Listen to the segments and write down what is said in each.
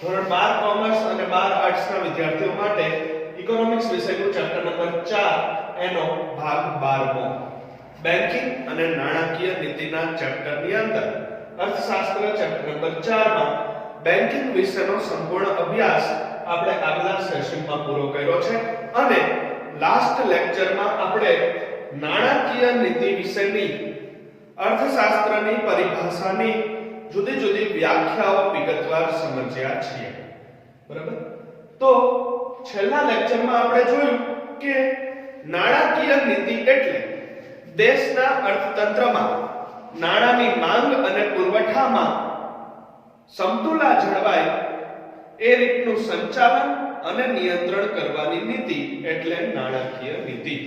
ધોરણ 12 કોમર્સ અને 12 આર્ટ્સના વિદ્યાર્થીઓ માટે ઇકોનોમિક્સ વિષયનું ચેપ્ટર નંબર 4 એનો ભાગ 12મો બેન્કિંગ અને નાણાકીય નીતિના ચેપ્ટરની અંદર અર્થશાસ્ત્ર ચેપ્ટર નંબર 4 માં બેન્કિંગ વિષયનો સંપૂર્ણ અભ્યાસ આપણે આગલા સેશનમાં પૂરો કર્યો છે અને લાસ્ટ લેક્ચરમાં આપણે નાણાકીય નીતિ વિષયની અર્થશાસ્ત્રની પરિભાષાની જુદી જુદી વ્યાખ્યાઓ વિગતવાર સમજ્યા છીએ બરાબર તો છેલ્લા લેક્ચરમાં આપણે જોયું કે નાણાકીય નીતિ એટલે દેશના અર્થતંત્રમાં નાણાંની માંગ અને પુરવઠામાં સમતુલા જળવાય એ રીતનું સંચાલન અને નિયંત્રણ કરવાની નીતિ એટલે નાણાકીય નીતિ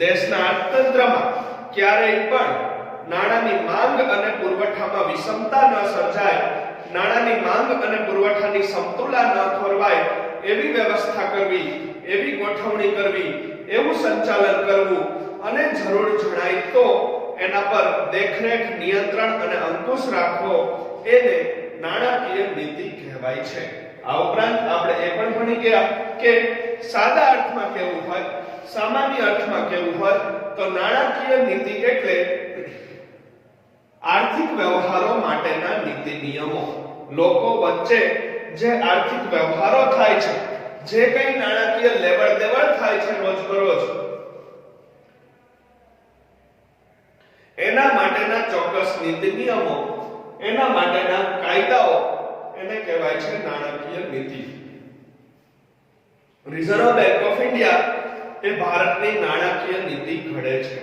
દેશના અર્થતંત્રમાં ક્યારેય પણ નાણાંની માંગ અને પુરવઠામાં વિષમતા ન સર્જાય નાણાંની માંગ અને પુરવઠાની સમતુલા ન ખોરવાય એવી વ્યવસ્થા કરવી એવી ગોઠવણી કરવી એવું સંચાલન કરવું અને જરૂર જણાય તો એના પર દેખરેખ નિયંત્રણ અને અંકુશ રાખવો એને નાણાકીય નીતિ કહેવાય છે આ ઉપરાંત આપણે એ પણ ભણી ગયા કે સાદા અર્થમાં કેવું હોય સામાન્ય અર્થમાં કેવું હોય તો નાણાકીય નીતિ એટલે આર્થિક વ્યવહારો માટેના નીતિ નિયમો લોકો વચ્ચે જે આર્થિક વ્યવહારો થાય છે જે કંઈ નાણાકીય લેવડ દેવડ થાય છે રોજબરોજ એના માટેના ચોક્કસ નીતિ નિયમો એના માટેના કાયદાઓ એને કહેવાય છે નાણાકીય નીતિ રિઝર્વ બેંક ઓફ ઇન્ડિયા એ ભારતની નાણાકીય નીતિ ઘડે છે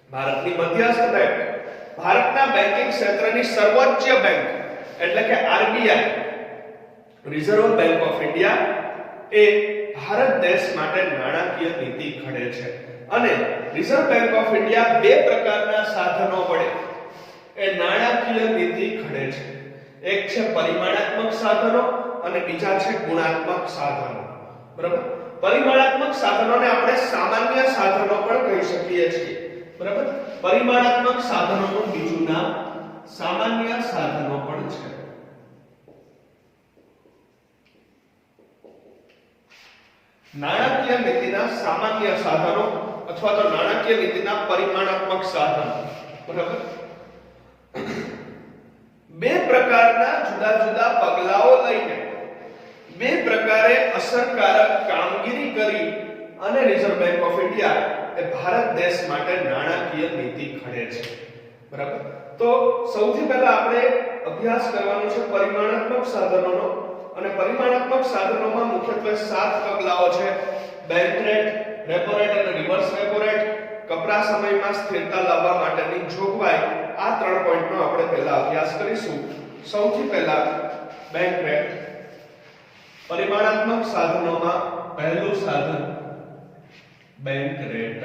ભારતની મધ્યસ્થ બેંક ભારતના બેન્કિંગ ક્ષેત્રની સર્વોચ્ચ બેંક એટલે કે RBI reserve bank of India એ ભારત દેશ માટે નાણાકીય નીતિ ઘડે છે અને રિઝર્વ બેંક ઓફ ઇન્ડિયા બે પ્રકારના સાધનો વડે એ નાણાકીય નીતિ ઘડે છે એક છે પરિમાણાત્મક સાધનો અને બીજા છે ગુણાત્મક સાધનો બરાબર પરિમાણાત્મક સાધનોને આપણે સામાન્ય સાધનો પણ કહી શકીએ છીએ બરાબર પરિમાણાત્મક સાધનોનું બીજું નામ સામાન્ય સાધનો પણ છે નાણાકીય નીતિના સામાન્ય સાધનો અથવા તો નાણાકીય નીતિના પરિમાણાત્મક સાધનો બરાબર બે પ્રકારના જુદા જુદા પગલાઓ લઈને બે પ્રકારે અસરકારક કામગીરી કરી અને રિઝર્વ બેંક ઓફ ઇન્ડિયા એ ભારત દેશ માટે નાણાકીય નીતિ ઘડે છે બરાબર તો સૌથી પહેલા આપણે અભ્યાસ કરવાનો છે પરિમાણાત્મક સાધનોનો અને પરિમાણાત્મક સાધનોમાં મુખ્યત્વે 7 પગલાઓ છે બેંક રેટ રેપો રેટ અને રિવર્સ રેપો રેટ કપરા સમયમાં સ્થિરતા લાવવા માટેની જોગવાઈ આ 3 પોઈન્ટનો આપણે પહેલા અભ્યાસ કરીશું સૌથી પહેલા બેંક રેટ પરિમાણાત્મક સાધનોમાં પહેલું સાધન બેંક રેટ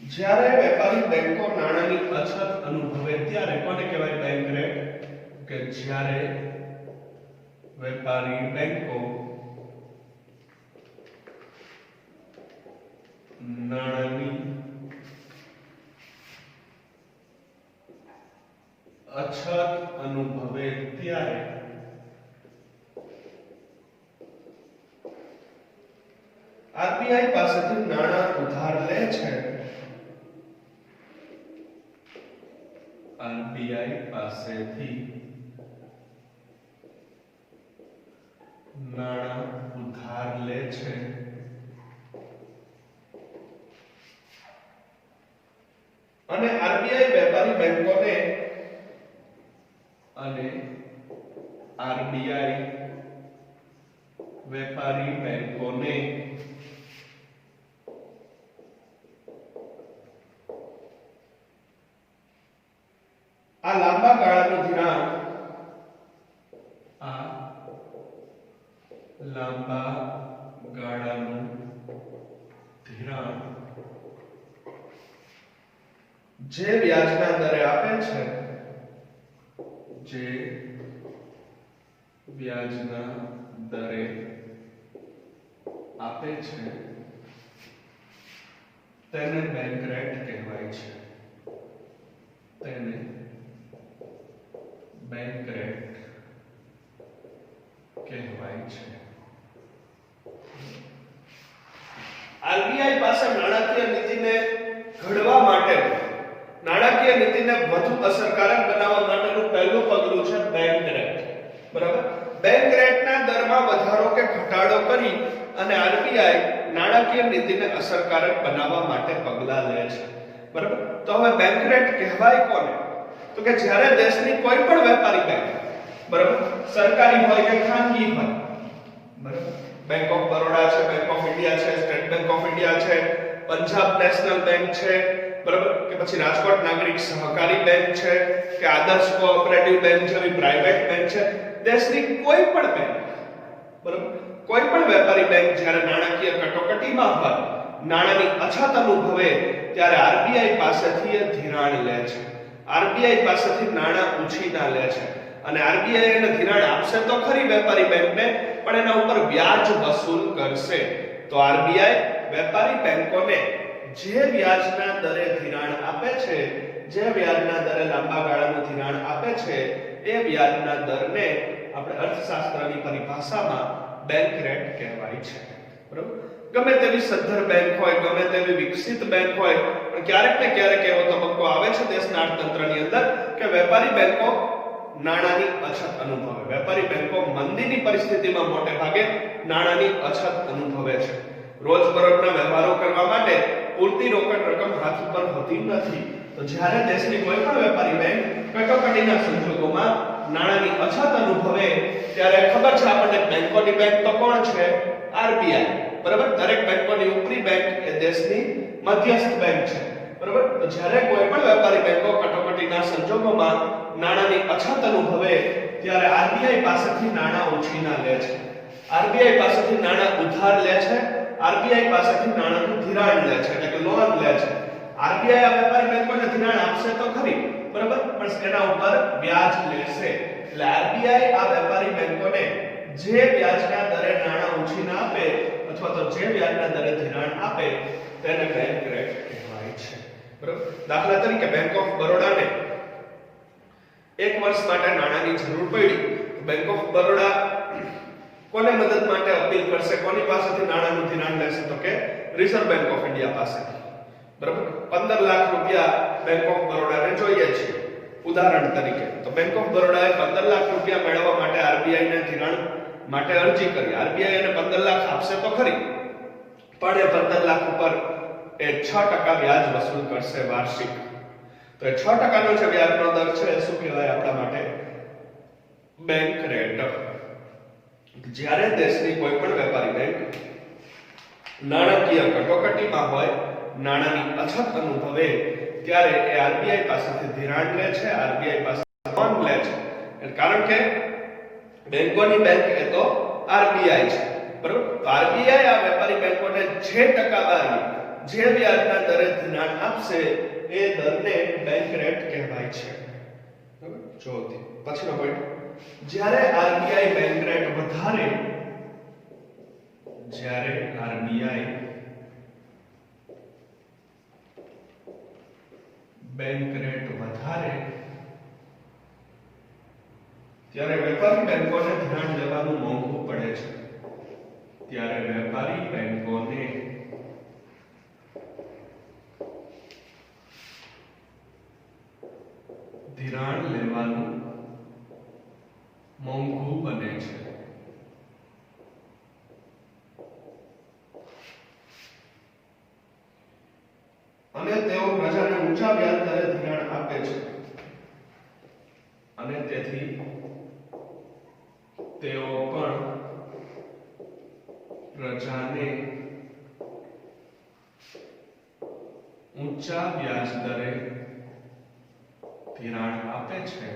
જ્યારે વેપારી બેંકો નાણાંની અછત અનુભવે ત્યારે કોને કહેવાય બેંક રેટ કે જ્યારે વેપારી બેંકો નાણાંની અછત અનુભવે ત્યારે આરબીઆઈ પાસેથી નાણાં ઉધાર લે છે આરબીઆઈ પાસેથી નાણાં ઉધાર લે છે અને આરબીઆઈ વેપારી બેંકોને અને આરબીઆઈ વેપારી બેંકોને આ લાંબા ગાળાનું ધિરાણ આ લાંબા ગાળાનું ધિરાણ જે વ્યાજના દરે આપે છે જે વ્યાજના દરે આપે છે તેને બેંક રેટ કહેવાય છે. તેને બેંક રેટ કહેવાય છે. આરબીઆઈ પાસે નાણાકીય નીતિને ઘડવા માટે, નાણાકીય નીતિને વધુ અસરકારક બનાવવા માટેનું પહેલું પગલું છે બેંક રેટ. બરાબર? બેંક રેટના દરમાં વધારો કે ઘટાડો કરી અને આરબીઆઈ નાણાકીય નીતિને અસરકારક બનાવવા માટે પગલાં લે છે. બરાબર? તો હવે બેંક રેટ કહેવાય કોને? તો કે જ્યારે દેશની કોઈ પણ વેપારી બેંક, બરાબર, સરકારી હોય કે ખાનગી હોય, બરાબર, બેંક ઓફ બરોડા છે, બેંક ઓફ ઇન્ડિયા છે, સ્ટેટ બેંક ઓફ ઇન્ડિયા છે, પંજાબ નેશનલ બેંક છે, બરાબર, કે પછી રાજકોટ નાગરિક સહકારી બેંક છે, કે આદર્શ કોઓપરેટિવ બેંક જેવી પ્રાઇવેટ બેંક છે, દેશની કોઈ પણ બેંક, બરાબર, કોઈ પણ વેપારી બેંક જ્યારે નાણાકીય કટોકટીમાં હોય, નાણાંની અછત અનુભવે, ત્યારે આરબીઆઈ પાસેથી એ ધિરાણ લે છે. આરબીઆઈ પાસેથી નાણાં ઉછીના લે છે અને આરબીઆઈ એને ધિરાણ આપશે તો ખરી વેપારી બેંકને, પણ એના ઉપર વ્યાજ વસૂલ કરશે. તો આરબીઆઈ વેપારી બેંકોને જે વ્યાજના દરે ધિરાણ આપે છે, જે વ્યાજના દરે લાંબા ગાળાનું ધિરાણ આપે છે, એ વ્યાજના દરને આપણે અર્થશાસ્ત્રની પરિભાષામાં બેંક રેટ કહેવાય છે. બરાબર? ગમે તેવી સદ્ધર બેંક હોય, ગમે તેવી વિકસિત બેંક હોય, પણ ક્યારેક ને ક્યારેક એવો તબક્કો આવે છે દેશના અર્થતંત્રની અંદર કે વેપારી બેંકો નાણાંની અછત અનુભવે. વેપારી બેંકો મંદીની પરિસ્થિતિમાં મોટે ભાગે નાણાંની અછત અનુભવે છે. રોજબરોજના વ્યવહારો કરવા માટે પૂરતી રોકડ રકમ હાથ ઉપર હોતી નથી. તો જ્યારે દેશની કોઈ પણ વેપારી બેંક કટોકટીના સંજોગોમાં નાણાંની અછત અનુભવે, ત્યારે ખબર છે આપણને બેંકોની બેંક તો કોણ છે? આરબીઆઈ. બરાબર? દરેક બેંકોની ઉપરી બેંક એ દેશની મધ્યસ્થ બેંક છે. બરાબર? તો જ્યારે કોઈ પણ વેપારી બેંકો કટોકટીના સંજોગોમાં નાણાંની અછત અનુભવે, ત્યારે આરબીઆઈ પાસેથી નાણાં ઉછીના લે છે. આરબીઆઈ પાસેથી નાણાં ઉધાર લે છે. આરબીઆઈ પાસેથી નાણાંનું ધિરાણ લે છે, એટલે કે લોન લે છે. આરબીઆઈ આ વેપારી બેંકોને ધિરાણ આપશે તો ખરી, બરાબર, પણ એના ઉપર વ્યાજ લેશે. એટલે આરબીઆઈ આ વેપારી બેંકોને જે વ્યાજના દરે નાણાં ઉછીના આપે અથવા તો જે વ્યાજના દરે ધિરાણ આપે તેને બેંક રેટ કહેવાય છે. બરાબર? દાખલા તરીકે બેંક ઓફ બરોડાને એક વર્ષ માટે નાણાંની જરૂર પડી. બેંક ઓફ બરોડા કોને મદદ માટે અપીલ કરશે? કોની પાસેથી નાણાંનું ધિરાણ લેશે? તો કે રિઝર્વ બેંક ઓફ ઇન્ડિયા પાસેથી. બરાબર? 15 લાખ રૂપિયા બેંક ઓફ બરોડાને જોઈએ છે ઉદાહરણ તરીકે. તો બેંક ઓફ બરોડાએ 15 લાખ રૂપિયા મેળવવા માટે આરબીઆઈ ને ધિરાણ માટે અરજી કરી. આરબીઆઈ એને 15 લાખ આપશે તો ખરી, પણ એ 15 લાખ ઉપર એ 6% વ્યાજ વસૂલ કરશે વાર્ષિક. તો એ 6% નો જે વ્યાજનો દર છે એ શું કહેવાય આપણા માટે? Bank rate. જ્યારે દેશની કોઈ પણ વેપારી બેંક નાણાકીય કટોકટીમાં હોય, નાણાંની અછત અનુભવે, ત્યારે એ આરબીઆઈ પાસેથી ધિરાણ લે છે, આરબીઆઈ પાસે લોન લે છે. કારણ કે બેંકોની બેંક એ તો આરબીઆઈ છે. બરાબર? તો આરબીઆઈ આ વેપારી બેંકોને જે ટકાવારી, જે વ્યાજના દરે ધિરાણ આપશે એ દરને બેંક રેટ કહેવાય છે. બરાબર? જો પછીનો પોઈન્ટ, જ્યારે આરબીઆઈ બેંક રેટ વધારે, જ્યારે આરબીઆઈ બેંક રેટ વધારે, ત્યારે વેપારી બેંકોને ધિરાણ લેવાનું મોંઘું પડે છે. ત્યારે વેપારી બેંકોને ધિરાણ લેવાનું મોંઘું બને છે. અને તેઓ પ્રજાને ઊંચા વ્યાજ દરે ધિરાણ આપે છે અને તેથી તેઓ પણ પ્રજાને ઊંચા વ્યાજ દરે ધિરાણ આપે છે.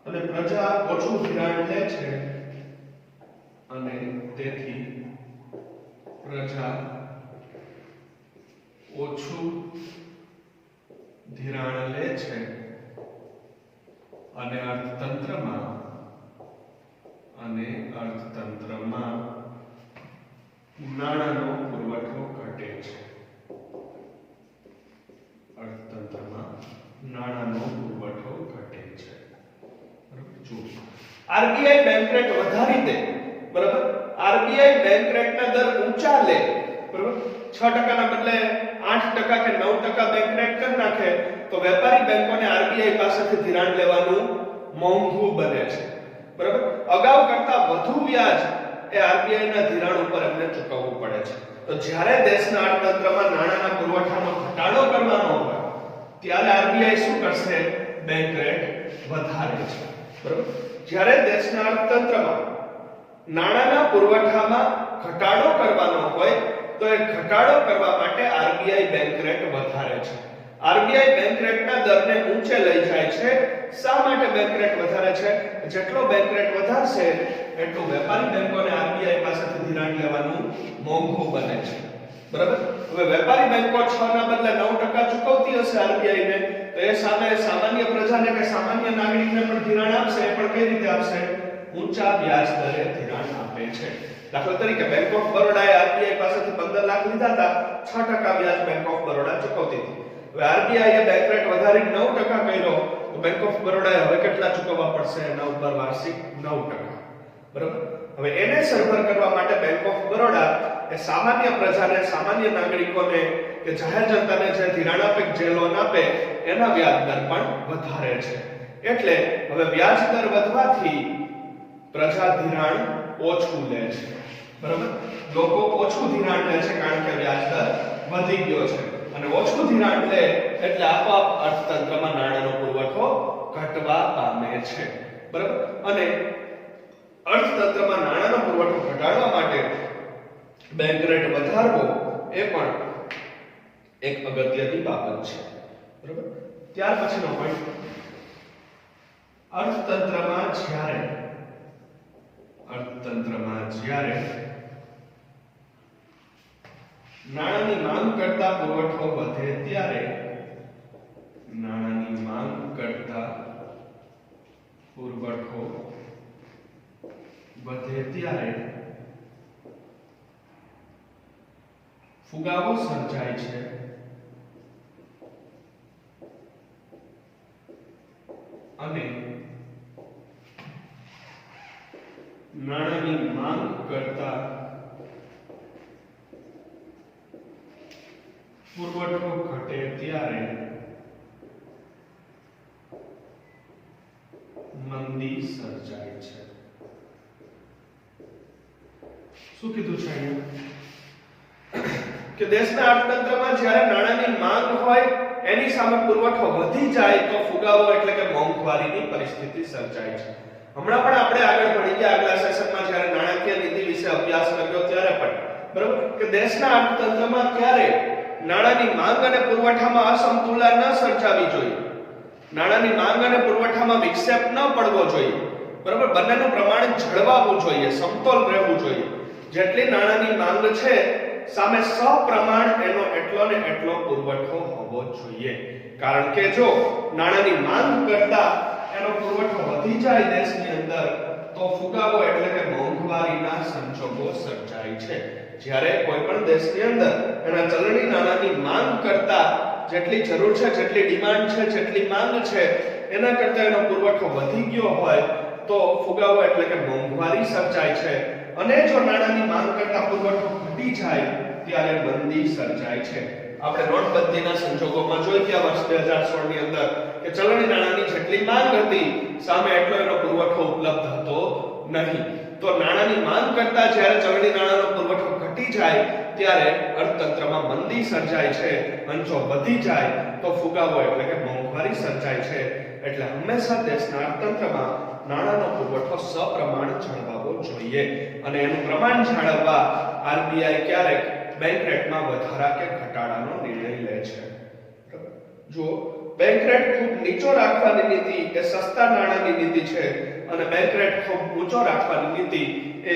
અને પ્રજા ઓછું ધિરાણ લે છે અને તેથી પ્રજા અને અર્થતંત્રમાં નાણાંનો પુરવઠો ઘટે છે. અર્થતંત્રમાં નાણાંનો પુરવઠો ઘટે છે. બરાબર. જો આરબીઆઈ બેંક રેટ વધારી દે, બરાબર, આરબીઆઈ બેંક રેટના દર ઊંચા લે, બરાબર, 6% ના બદલે 8% કે 9% બેંક રેટ કરી નાખે તો વેપારી બેંકોને આરબીઆઈ પાસેથી ધિરાણ લેવાનું મોંઘું બને છે. બરાબર. અગાઉ કરતા વધુ વ્યાજ એ આરબીઆઈ ના ધિરાણ ઉપર એમને ચૂકવવું પડે છે. તો જ્યારે દેશના અર્થતંત્રમાં નાણાંના પુરવઠાનો ઘટાડો કરવાનો હોય ત્યારે આરબીઆઈ શું કરશે? બેંક રેટ વધારે છે. બરાબર. જ્યારે દેશના અર્થતંત્રમાં નાણાંના પુરવઠામાં ઘટાડો કરવાનો હોય તો એ ઘટાડો કરવા માટે આરબીઆઈ બેંક રેટ વધારે છે. આરબીઆઈ બેંક રેટના દરને ઊંચે લઈ જાય છે. શા માટે બેંક રેટ વધારે છે? જેટલો બેંક રેટ વધારશે એટલું વેપારી બેંકોને આરબીઆઈ પાસેથી ધિરાણ લેવાનું મોંઘું બને છે. બરાબર. હવે વેપારી બેંકો 6 ના બદલે 9% ચૂકવતી હશે આરબીઆઈ ને, તો એ સામે સામાન્ય પ્રજાને કે સામાન્ય નાગરિકને પણ ધિરાણ આપશે. એ પણ કઈ રીતે આપશે? ઊંચા વ્યાજ દરે ધિરાણ આપે છે. દાખલા તરીકે બેંક ઓફ બરોડાએ આરબીઆઈ પાસેથી 15 લાખ લીધા હતા, 6% વ્યાજ બેંક ઓફ બરોડા ચૂકવતી હતી. હવે આરબીઆઈ એ બેંક રેટ વધારીને 9% કર્યો તો બેંક ઓફ બરોડાએ હવે કેટલા ચૂકવવા પડશે? એના ઉપર વાર્ષિક 9%. બરાબર. હવે એને સરભર કરવા માટે બેંક ઓફ બરોડા એ સામાન્ય પ્રજાને, સામાન્ય નાગરિકોને કે જાહેર જનતાને જે ધિરાણ આપે, જે લોન આપે એના વ્યાજ દર પણ વધારે છે. એટલે હવે વ્યાજ દર વધવાથી પ્રજા ધિરાણ ઓછું લે છે. બરાબર. લોકો ઓછું ધિરાણ લે છે કારણ કે વ્યાજ દર વધી ગયો છે અને ઓછું ધિરાણ લે એટલે આપોઆપ અર્થતંત્રમાં નાણાંનો પુરવઠો ઘટવા પામે છે. બરાબર. અને અર્થતંત્રમાં નાણાંનો પુરવઠો ઘટાડવા માટે બેંક રેટ વધારવો એ પણ એક અગત્યની બાબત છે. બરાબર. ત્યાર પછીનો પોઈન્ટ, અર્થતંત્રમાં જ્યારે નાણાંની માંગ કરતા પુરવઠો વધે ત્યારે ફુગાવો સર્જાય છે અને નાણાંની માંગ કરતા પુરવઠો ઘટે ત્યારે મંદી સર્જાય છે. શું કીધું છે અહીંયા? કે દેશના અર્થતંત્રમાં જ્યારે નાણાંની માંગ હોય એની સામે પુરવઠો વધી જાય તો ફુગાવો એટલે કે મોંઘવારીની પરિસ્થિતિ સર્જાય છે. હમણાં પણ આપણે આગળ ભણી ગયા આગલા સેશનમાં જ્યારે નાણાકીય નીતિ વિશે અભ્યાસ કર્યો ત્યારે પણ, બરાબર, કે દેશના અર્થતંત્રમાં ક્યારે નાણાંની માંગ અને પુરવઠામાં અસમતુલા ન સર્જાવી જોઈએ, નાણાંની માંગ અને પુરવઠામાં વિક્ષેપ ન પડવો જોઈએ. બરાબર. બંનેનું પ્રમાણ જળવાવું જોઈએ, સમતોલ રહેવું જોઈએ. જેટલી નાણાંની માંગ છે સામે સપ્રમાણ એનો એટલો ને એટલો પુરવઠો હોવો જોઈએ. કારણ કે જો નાણાંની માંગ કરતા એનો પુરવઠો વધી જાય દેશની અંદર તો ફુગાવો એટલે કે મોંઘવારીના સંજોગો સર્જાય છે. જ્યારે કોઈ પણ દેશની અંદર એના ચલણી નાણાંની માંગ કરતા જેટલી જરૂર છે, જેટલી ડિમાન્ડ છે, જેટલી માંગ છે એના કરતા એનો પુરવઠો વધી ગયો હોય તો ફુગાવો એટલે કે મોંઘવારી સર્જાય છે. અને જો નાણાંની માંગ કરતા પુરવઠો ઘટી જાય ત્યારે મંદી સર્જાય છે. આપણે નોટબંધીના સંજોગોમાં જોઈ ગયા વર્ષ 2016 ની અંદર કે ચલણી નાણાંની જેટલી માંગ હતી સામે એટલો એનો પુરવઠો ઉપલબ્ધ હતો નહીં. તો નાણાંની માંગ કરતા જ્યારે ચલણી નાણાંનો પુરવઠો ઘટી જાય ત્યારે અર્થતંત્રમાં મંદી સર્જાય છે અને જો વધી જાય તો ફુગાવો એટલે કે મોંઘવારી સર્જાય છે. એટલે હંમેશા દેશના અર્થતંત્રમાં નાણાંનો પુરવઠો સપ્રમાણ જાળવવો જોઈએ અને એનું પ્રમાણ જાળવવા આરબીઆઈ ક્યારેક બેંક રેટમાં વધારા કે ઘટાડાનો નિર્ણય લે છે. જો બેંક રેટ ખૂબ નીચો રાખવાની નીતિ એ સસ્તા નાણાંની નીતિ છે અને બેંક રેટ ખૂબ ઊંચો રાખવાની નીતિ એ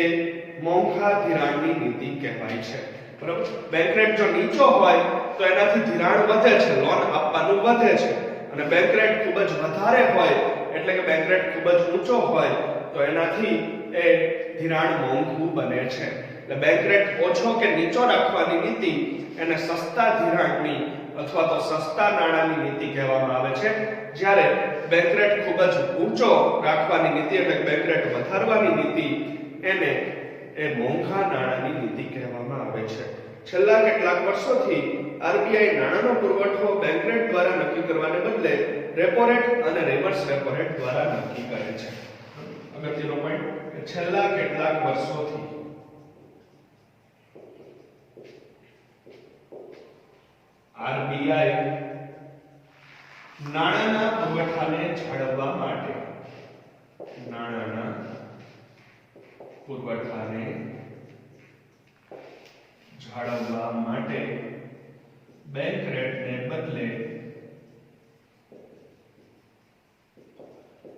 મોંઘા ધિરાણની નીતિ કહેવાય છે. બરાબર. બેંક રેટ જો નીચો હોય તો એનાથી ધિરાણ વધે છે, લોન આપવાનું વધે છે, અને બેંક રેટ ખૂબ જ વધારે હોય એટલે કે બેંક રેટ ખૂબ જ ઊંચો હોય તો એનાથી એ ધિરાણ મોંઘું બને છે. એટલે બેંક રેટ ઓછો કે નીચો રાખવાની નીતિ એને સસ્તા ધિરાણની અથવા તો સસ્તા નાણાંની નીતિ કહેવામાં આવે છે. જ્યારે બેંક રેટ ખૂબ જ ઊંચો રાખવાની નીતિ એટલે બેંક રેટ વધારવાની નીતિ એને એ મોંઘા નાણાંની નીતિ કહેવામાં આવે છે. છેલ્લા કેટલાક વર્ષોથી આરબીઆઈ નાણાંનો પુરવઠો બેંક રેટ દ્વારા નક્કી કરવાને બદલે રેપો રેટ અને રિવર્સ રેપો રેટ દ્વારા નક્કી કરે છે. અગત્યનો પોઈન્ટ કે છેલ્લા કેટલાક વર્ષોથી આરબીઆઈ નાણાંના પુરવઠાને જાળવવા માટે બેંક રેટને બદલે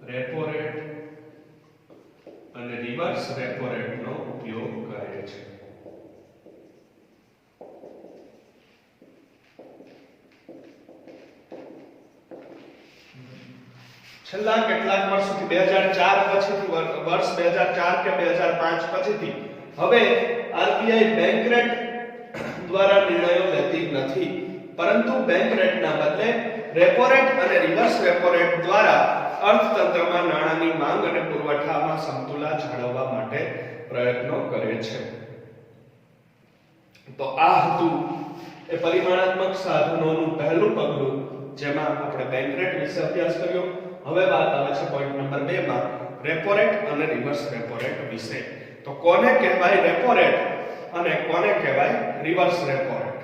રેપો રેટ અને રિવર્સ રેપો રેટનો ઉપયોગ કરે છે. છેલ્લા કેટલાક વર્ષોથી 2004 પછીથી વર્ષ 2004 કે 2005 પછીથી હવે આરબીઆઈ બેંક રેટ દ્વારા નિર્ણયો લેતી નથી, પરંતુ બેંક રેટના બદલે રેપો રેટ અને રિવર્સ રેપો રેટ દ્વારા અર્થતંત્રમાં નાણાંની માંગ અને પુરવઠામાં સમતુલન જાળવવા માટે પ્રયત્નો કરે છે. તો આ હતું એ પરિમાણાત્મક સાધનોનું પહેલું પગલું, જેમાં આપણે બેંક રેટ વિશે અભ્યાસ કર્યો. હવે વાત આવે છે પોઈન્ટ નંબર 2 માં રેપો રેટ અને રિવર્સ રેપો રેટ વિશે. તો કોને કહેવાય રેપો રેટ અને કોને કહેવાય રિવર્સ રેપો રેટ?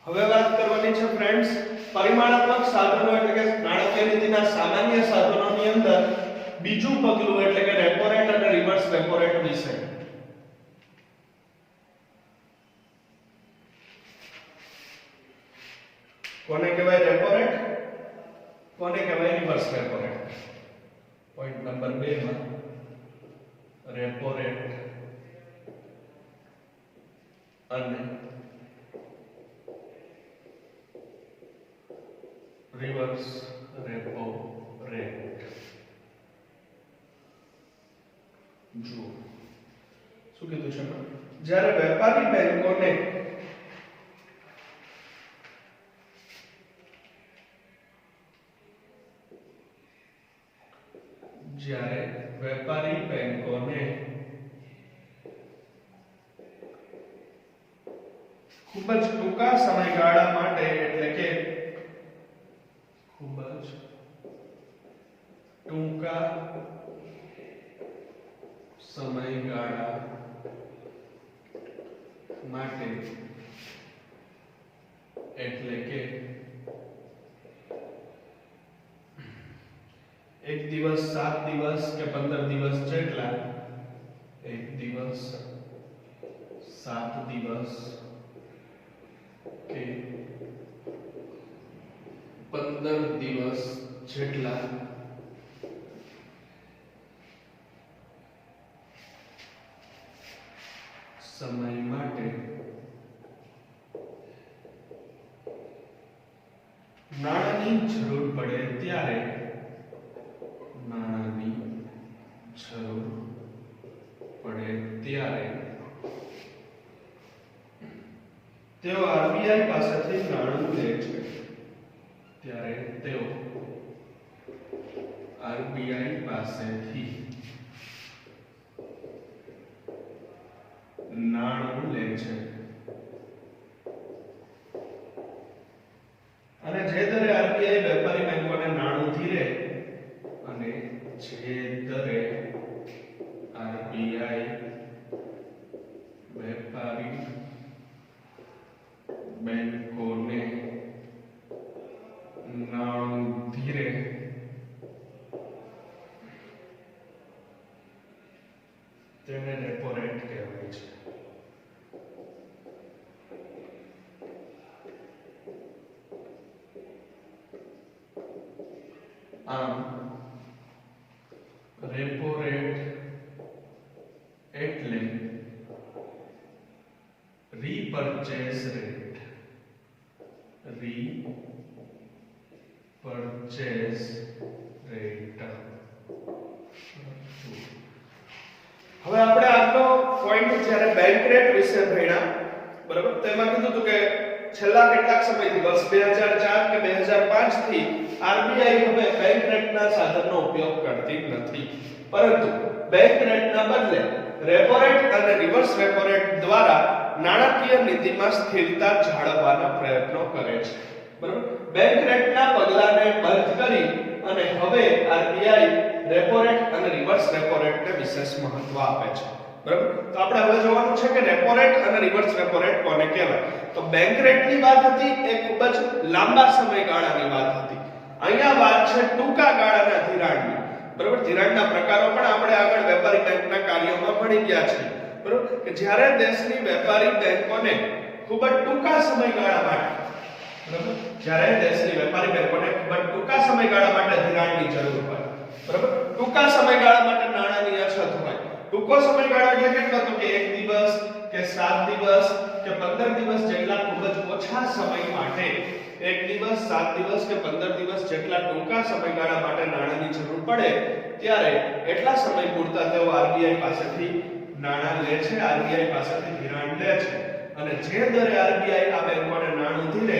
હવે વાત કરવાની છે ફ્રેન્ડ્સ પરિમાણાત્મક સાધનો એટલે કે નાણાકીય નીતિના સામાન્ય સાધનોની અંદર બીજું પગલું એટલે કે રેપો રેટ અને રિવર્સ રેપો રેટ વિશે. કોને કહેવાય રેપો રેટ, કોને કહેવાય reverse repo rate? Point number 2 માં રેપો રેટ અને રિવર્સ રેપો રેટ. જો શું કીધું છે? જ્યારે વેપારી બેંકોને ખૂબ જ ટૂંકા સમયગાળા માટે એટલે કે ખૂબ જ ટૂંકા સમયગાળા માટે એટલે કે એક દિવસ 7 દિવસ કે 15 દિવસ જેટલા, એક દિવસ 7 દિવસ કે 15 દિવસ જેટલા સમય માટે નાણાંની જરૂર પડે ત્યારે તેઓ આરબીઆઈ પાસેથી નાણું લે છે. ત્યારે તેઓ આરબીઆઈ પાસેથી નાણું લે છે અને જે દરે આરબીઆઈ વેપારી બેંકોને નાણું ધીરે અને જે દરે આરબીઆઈ વેપારી બેંકોને નાણું ધીરે તેને રેપો રેટ કહેવાય છે. આમ રેપો રેટ એટલે રીપર્ચેસ રેટ. રીપર્ચેસ રેટ. હવે આપણે આગલો પોઈન્ટ જ્યારે બેંક રેટ વિશે ભણ્યા, બરાબર, તો એમાં કીધું હતું કે છેલ્લા કેટલાક સમયથી વર્ષ 2004 કે 2005 થી આરબીઆઈ હવે બેંક રેટના સાધનનો ઉપયોગ કરતી નથી, પરંતુ બેંક રેટના બદલે રેપો રેટ અને રિવર્સ રેપો રેટ દ્વારા નાણાકીય નીતિમાં સ્થિરતા જાળવવાના પ્રયત્નો કરે છે. બરાબર, બેંક રેટના પગલાને બંધ કરી અને હવે આરબીઆઈ રેપો રેટ અને રિવર્સ રેપો રેટને વિશેષ મહત્વ આપે છે. બરાબર, તો આપણે હવે જોવાનું છે કે રેપો રેટ અને રિવર્સ રેપો રેટ કોને કહેવાય. તો બેંક રેટની વાત હતી એ ખૂબ જ લાંબા સમયગાળાની વાત હતી. અહીંયા વાત છે ટૂંકા ગાળાના ધિરાણની. બરાબર, ધિરાણના પ્રકારો પણ આપણે આગળ વેપારી બેંકના કાર્યોમાં ભણી ગયા છીએ. બરાબર, કે જ્યારે દેશની વેપારી બેંકોને ખૂબ જ ટૂંકા સમયગાળા માટે, બરાબર, જ્યારે દેશની વેપારી બેંકોને ખૂબ જ ટૂંકા સમયગાળા માટે ધિરાણની જરૂર હોય, બરાબર, ટૂંકા સમયગાળા માટે નાણાંની અછત હોય. ટૂંકો સમયગાળો એટલે કેટલો? તો કે 1 દિવસ કે 7 દિવસ કે 15 દિવસ જેટલા ખૂબ જ ઓછા સમય માટે, 1 દિવસ 7 દિવસ કે 15 દિવસ જેટલા ટૂંકા સમયગાળા માટે નાણાંની જરૂર પડે ત્યારે એટલા સમય પૂરતા તેઓ આરબીઆઈ પાસેથી નાણાં લે છે, આરબીઆઈ પાસેથી ધિરાણ લે છે, અને જે દરે આરબીઆઈ આ બેંકોને નાણું ધીરે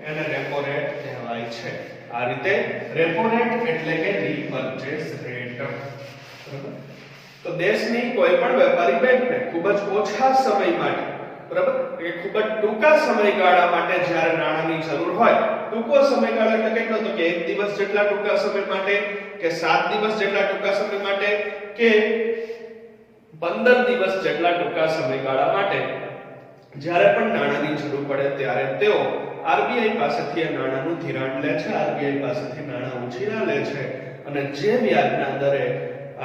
એને રેપો રેટ કહેવાય છે. આ રીતે રેપો રેટ એટલે કે રીપર્ચેસ રેટ. બરાબર, તો દેશની કોઈ પણ વેપારી બેંકને ખૂબ જ ઓછા સમય માટે, બરાબર, કે ખૂબ જ ટૂંકા સમયગાળા માટે જ્યારે નાણાંની જરૂર હોય, ટૂંકો સમયગાળો એટલે કેટલો? તો કે 1 દિવસ જેટલા ટૂંકા સમય માટે કે 7 દિવસ જેટલા ટૂંકા સમય માટે કે 15 દિવસ જેટલા ટૂંકા સમયગાળા માટે જ્યારે પણ નાણાંની જરૂર પડે ત્યારે તેઓ આરબીઆઈ પાસેથી નાણાંનું ધિરાણ લે છે, આરબીઆઈ પાસેથી નાણાં ઉછીના લે છે, અને જે વ્યાજના દરે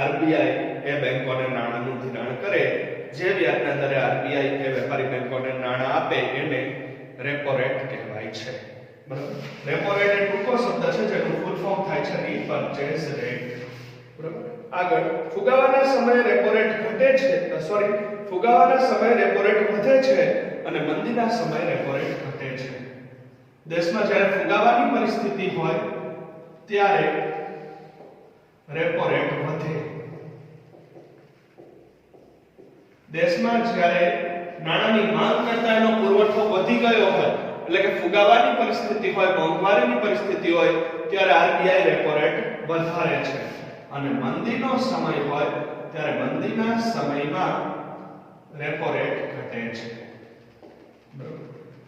આરબીઆઈ એ બેંકોને નાણાંનું ધિરાણ કરે, જે વ્યાજના દરે આરબીઆઈ એ વેપારી બેંકોને નાણાં આપે એને રેપો રેટ કહેવાય છે. બરાબર, રેપો રેટ એ ટૂંકો શબ્દ છે જેનું ફૂલ ફોર્મ થાય છે રીપર્ચેસ રેટ. બરાબર, આગળ ફુગાવાના સમયે રેપો રેટ ઘટે છે, ફુગાવાના સમયે રેપો રેટ વધે છે અને મંદીના સમયે રેપો રેટ ઘટે છે. દેશમાં જ્યારે ફુગાવાની પરિસ્થિતિ હોય ત્યારે રેપો રેટ વધે. દેશમાં જ્યારે નાણાંની માંગ કરતા એનો પુરવઠો વધી ગયો હોય, એટલે કે ફુગાવાની પરિસ્થિતિ હોય, મોંઘવારીની પરિસ્થિતિ હોય, ત્યારે આરબીઆઈ રેપો રેટ વધારે છે, અને મંદીનો સમય હોય ત્યારે મંદીના સમયમાં રેપો રેટ ઘટે છે. બરાબર,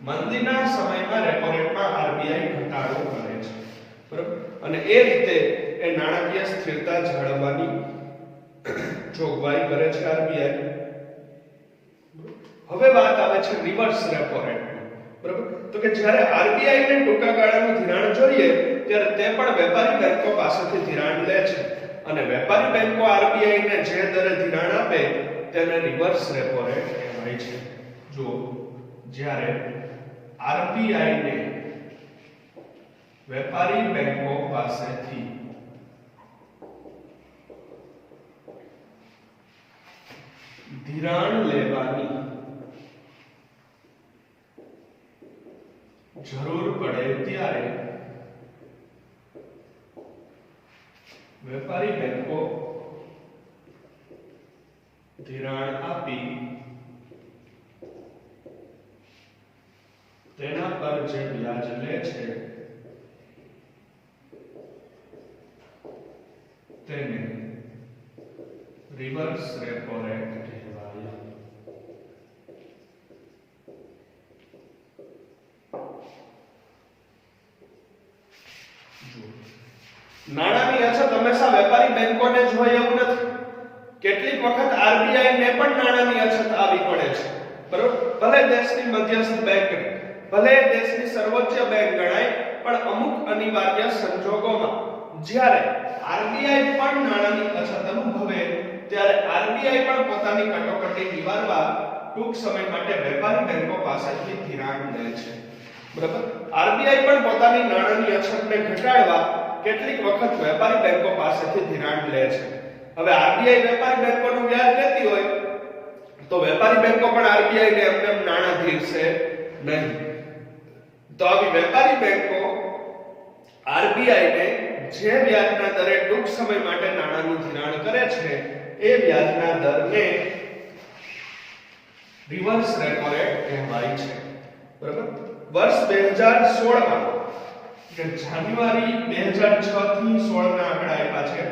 મંદીના સમયમાં રેપો રેટમાં આરબીઆઈ ઘટાડો કરે છે. બરાબર, અને એ રીતે એ નાણાકીય સ્થિરતા જાળવવાની જોગવાઈ કરે છે આરબીઆઈ. હવે વાત આવે છે રિવર્સ રેપો રેટની. બરાબર, તો કે જ્યારે આરબીઆઈ ને ટૂંકા ગાળાનું ધિરાણ જોઈએ ત્યારે તે પણ વેપારી બેંકો પાસેથી ધિરાણ લે છે, અને વેપારી બેંકો આરબીઆઈ ને જે દરે ધિરાણ આપે તેને રિવર્સ રેપો રેટ કહેવાય છે. જો જ્યારે આરબીઆઈ ને વેપારી બેંકો પાસેથી ધિરાણ લેવાની જરૂર પડે ત્યારે વેપારી બેંકો ધિરાણ આપી તેના પર જે વ્યાજ લે છે તેને રિવર્સ રેપો રેટ કહેવાય. નાણાંની અછત હંમેશા વેપારી બેંકોને જ હોય એવું નથી. કેટલીક વખત આરબીઆઈ ને પણ નાણાંની અછત આવી પડે છે. બરોબર, ભલે દેશની મધ્યસ્થ બેંક, ભલે દેશની સર્વોચ્ચ બેંક ગણાય, પણ અમુક અનિવાર્ય સંજોગોમાં જ્યારે આરબીઆઈ પણ નાણાંની અછત અનુભવે ત્યારે આરબીઆઈ પણ પોતાની કટોકટી નિવારવા ટૂંક સમય માટે વેપારી બેંકો પાસેથી ધિરાણ લે છે. બરાબર, આરબીઆઈ પણ પોતાની નાણાંની અછતને ઘટાડવા કેટલીક વખત વેપારી બેંકો પાસેથી ધિરાણ લે છે. હવે આરબીઆઈ વેપારી બેંકોનું વ્યાજ લેતી હોય તો વેપારી બેંકો પણ આરબીઆઈ ને એમને નાણાં ધીરશે નહીં. તો આવી વેપારી બેંકો આરબીઆઈ ને જે વ્યાજના દરે ટૂંક સમય માટે નાણાંનું ધિરાણ કરે છે એ વ્યાજના દરને રિવર્સ રેપો રેટ કહેવાય છે. બરાબર. વર્ષ 2016 માં કે જાન્યુઆરી 2006 થી 16 ના આંકડા આપ્યા છે.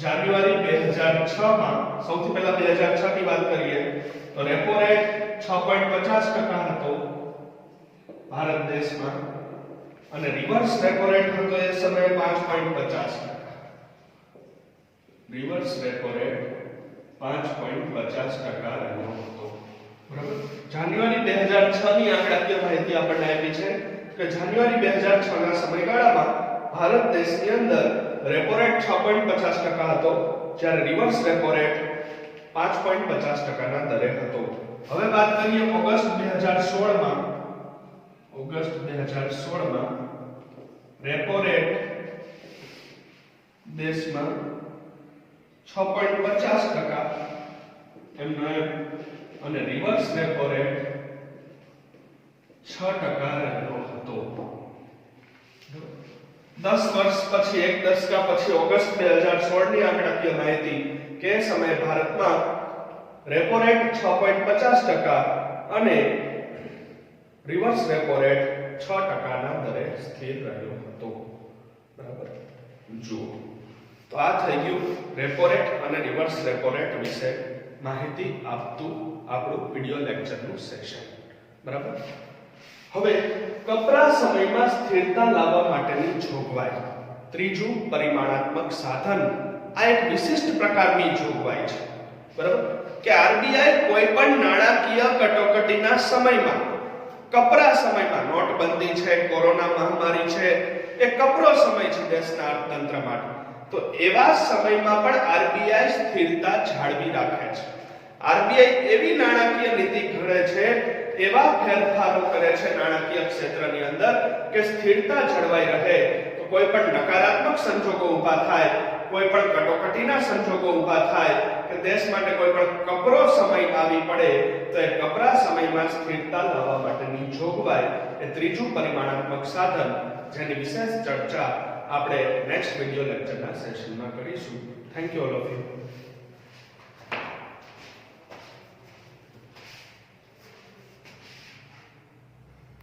જાન્યુઆરી 2006 માં સૌથી પહેલા 2006 ની વાત કરીએ તો રેપો રેટ 6.50% હતો ભારત દેશમાં અને રિવર્સ રેપો રેટ હતો એ સમયે 5.50%. રિવર્સ રેપો રેટ 5.50% રહ્યો હતો. બરાબર. જાન્યુઆરી 2006 ની આંકડાકીય માહિતી આપણને આપી છે કે જાન્યુઆરી 2006 ના સમયગાળામાં ભારત દેશની અંદર રેપો રેટ 6.50% હતો જ્યારે રિવર્સ રેપો રેટ 5.50% ના દરે હતો. હવે વાત કરીએ ઓગસ્ટ 2016 માં. ઓગસ્ટ 2016 માં રેપો રેટ દેશમાં 6.50% એમનો અને રિવર્સ રેપો રેટ 6% રહ્યો હતો. 10 વર્ષ પછી એક દશકા પછી ઓગસ્ટ 2016 ની આંકડાકીય માહિતી કે સમયે ભારતમાં રેપો રેટ 6.50% અને રિવર્સ રેપો રેટ 6% ના દરે સ્થિર રહ્યો હતો. બરાબર. જુઓ તો આ થઈ ગયું રેપો રેટ અને રિવર્સ રેપો રેટ વિશે માહિતી આપતું આપણું વિડિયો લેક્ચરનું સેશન. બરાબર. હવે કપરા સમયમાં સ્થિરતા લાવવા માટેની જોગવાઈ. ત્રીજું પરિમાણાત્મક સાધન આ એક વિશિષ્ટ પ્રકારની જોગવાઈ છે. બરાબર કે આરબીઆઈ કોઈ પણ નાણાકીય કટોકટીના સમયમાં કપરા સમયમાં નોટબંધી છે, કોરોના મહામારી છે, એ કપરો સમય છે દેશના અર્થતંત્ર માટે. તો એવા સમયમાં પણ આરબીઆઈ સ્થિરતા જાળવી રાખે છે. આરબીઆઈ એવી નાણાકીય નીતિ ઘડે છે, એવા ફેરફારો કરે છે નાણાકીય ક્ષેત્રની અંદર કે સ્થિરતા જળવાઈ રહે. તો કોઈ પણ નકારાત્મક સંજોગો ઊભા થાય, કોઈ પણ કટોકટીના સંજોગો ઊભા થાય કે દેશ માટે કોઈ પણ કપરો સમય આવી પડે તો એ કપરા સમયમાં સ્થિરતા લાવવા માટેની જોગવાઈ એ ત્રીજું પરિમાણાત્મક સાધન જેની વિશેષ ચર્ચા આપણે નેક્સ્ટ વિડિયો લેક્ચરના સેશનમાં કરીશું. Thank you all of you.